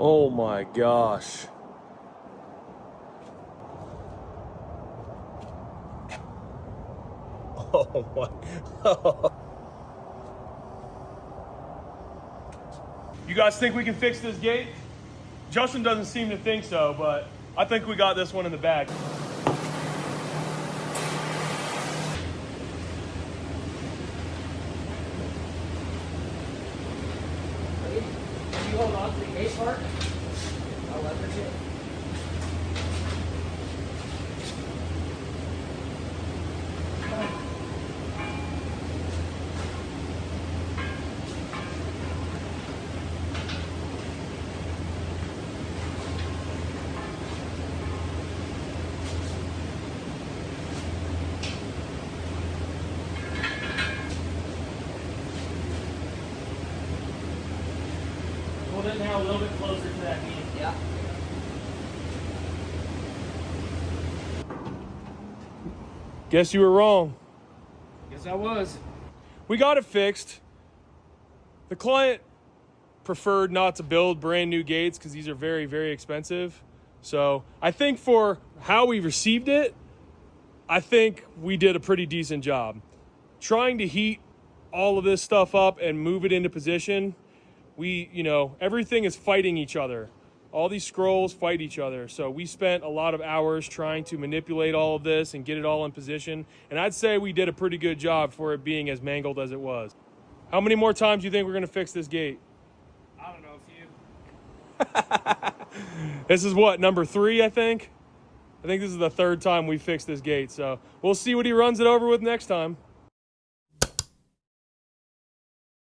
Oh my gosh. Oh my. You guys think we can fix this gate? Justin doesn't seem to think so, but I think we got this one in the bag. You hold on to the gate part. I'll leverage it. Hold it now a little bit closer to that beam. Yeah. Guess you were wrong. Yes, I was. We got it fixed. The client preferred not to build brand new gates because these are very, very expensive. So I think for how we received it, I think we did a pretty decent job. Trying to heat all of this stuff up and move it into position, everything is fighting each other. All these scrolls fight each other. So we spent a lot of hours trying to manipulate all of this and get it all in position. And I'd say we did a pretty good job for it being as mangled as it was. How many more times do you think we're going to fix this gate? I don't know if you. This is what, number 3, I think? I think this is the 3rd time we fixed this gate. So we'll see what he runs it over with next time.